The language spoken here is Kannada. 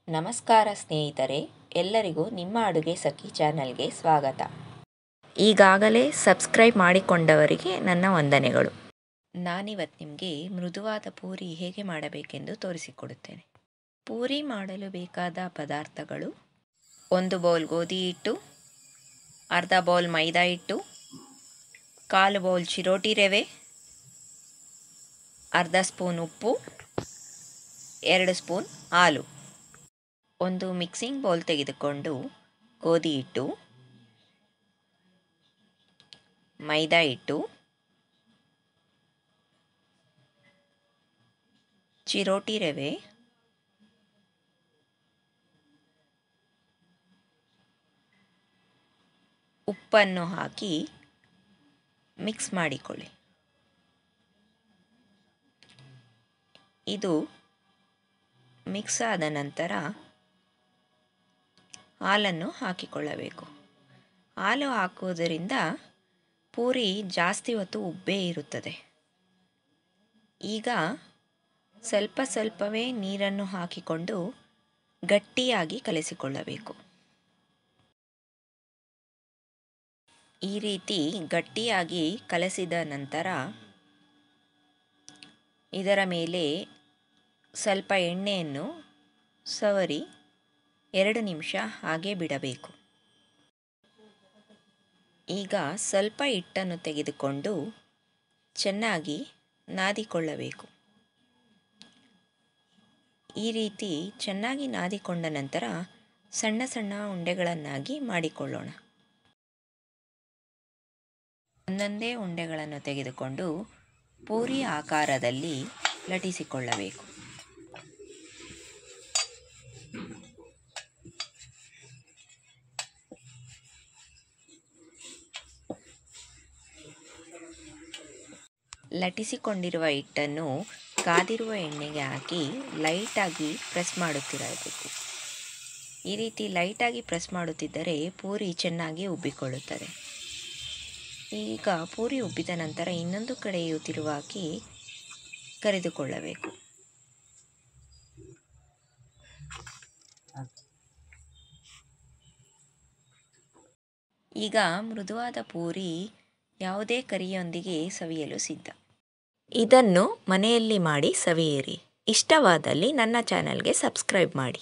ನಮಸ್ಕಾರ ಸ್ನೇಹಿತರೆ, ಎಲ್ಲರಿಗೂ ನಿಮ್ಮ ಅಡುಗೆ ಸಖಿ ಚಾನಲ್ಗೆ ಸ್ವಾಗತ. ಈಗಾಗಲೇ ಸಬ್ಸ್ಕ್ರೈಬ್ ಮಾಡಿಕೊಂಡವರಿಗೆ ನನ್ನ ವಂದನೆಗಳು. ನಾನಿವತ್ತು ನಿಮಗೆ ಮೃದುವಾದ ಪೂರಿ ಹೇಗೆ ಮಾಡಬೇಕೆಂದು ತೋರಿಸಿಕೊಡುತ್ತೇನೆ. ಪೂರಿ ಮಾಡಲು ಬೇಕಾದ ಪದಾರ್ಥಗಳು: 1 ಬೌಲ್ ಗೋಧಿ ಹಿಟ್ಟು, ಅರ್ಧ ಬೌಲ್ ಮೈದಾ ಹಿಟ್ಟು, 1/4 ಬೌಲ್ ಚಿರೋಟಿ ರವೆ, ಅರ್ಧ ಸ್ಪೂನ್ ಉಪ್ಪು, 2 ಸ್ಪೂನ್ ಹಾಲು. ಒಂದು ಮಿಕ್ಸಿಂಗ್ ಬೌಲ್ ತೆಗೆದುಕೊಂಡು ಗೋಧಿ ಹಿಟ್ಟು, ಮೈದಾ ಹಿಟ್ಟು, ಚಿರೋಟಿ ರವೆ, ಉಪ್ಪನ್ನು ಹಾಕಿ ಮಿಕ್ಸ್ ಮಾಡಿಕೊಳ್ಳಿ. ಇದು ಮಿಕ್ಸ್ ಆದ ನಂತರ ಹಾಲನ್ನು ಹಾಕಿಕೊಳ್ಳಬೇಕು. ಹಾಲು ಹಾಕುವುದರಿಂದ ಪೂರಿ ಜಾಸ್ತಿ ಹೊತ್ತು ಉಬ್ಬೇ ಇರುತ್ತದೆ. ಈಗ ಸ್ವಲ್ಪ ಸ್ವಲ್ಪವೇ ನೀರನ್ನು ಹಾಕಿಕೊಂಡು ಗಟ್ಟಿಯಾಗಿ ಕಲಿಸಿಕೊಳ್ಳಬೇಕು. ಈ ರೀತಿ ಗಟ್ಟಿಯಾಗಿ ಕಲಸಿದ ನಂತರ ಇದರ ಮೇಲೆ ಸ್ವಲ್ಪ ಎಣ್ಣೆಯನ್ನು ಸವರಿ 2 ನಿಮಿಷ ಹಾಗೆ ಬಿಡಬೇಕು. ಈಗ ಸ್ವಲ್ಪ ಹಿಟ್ಟನ್ನು ತೆಗೆದುಕೊಂಡು ಚೆನ್ನಾಗಿ ನಾದಿಕೊಳ್ಳಬೇಕು. ಈ ರೀತಿ ಚೆನ್ನಾಗಿ ನಾದಿಕೊಂಡ ನಂತರ ಸಣ್ಣ ಸಣ್ಣ ಉಂಡೆಗಳನ್ನಾಗಿ ಮಾಡಿಕೊಳ್ಳೋಣ. ಒಂದೊಂದೇ ಉಂಡೆಗಳನ್ನು ತೆಗೆದುಕೊಂಡು ಪೂರಿ ಆಕಾರದಲ್ಲಿ ಲಟ್ಟಿಸಿಕೊಳ್ಳಬೇಕು. ಲಟ್ಟಿಸಿಕೊಂಡಿರುವ ಹಿಟ್ಟನ್ನು ಕಾದಿರುವ ಎಣ್ಣೆಗೆ ಹಾಕಿ ಲೈಟಾಗಿ ಪ್ರೆಸ್ ಮಾಡುತ್ತಿರಬೇಕು. ಈ ರೀತಿ ಲೈಟಾಗಿ ಪ್ರೆಸ್ ಮಾಡುತ್ತಿದ್ದರೆ ಪೂರಿ ಚೆನ್ನಾಗಿ ಉಬ್ಬಿಕೊಳ್ಳುತ್ತದೆ. ಈಗ ಪೂರಿ ಉಬ್ಬಿದ ನಂತರ ಇನ್ನೊಂದು ಕಡೆಯೂ ತಿರುವಾಗಿ ಕರಿದುಕೊಳ್ಳಬೇಕು. ಈಗ ಮೃದುವಾದ ಪೂರಿ ಯಾವುದೇ ಕರಿಯೊಂದಿಗೆ ಸವಿಯಲು ಸಿದ್ಧ. ಇದನ್ನು ಮನೆಯಲ್ಲಿ ಮಾಡಿ ಸವಿಯಿರಿ. ಇಷ್ಟವಾದಲ್ಲಿ ನನ್ನ ಚಾನಲ್ಗೆ ಸಬ್ಸ್ಕ್ರೈಬ್ ಮಾಡಿ.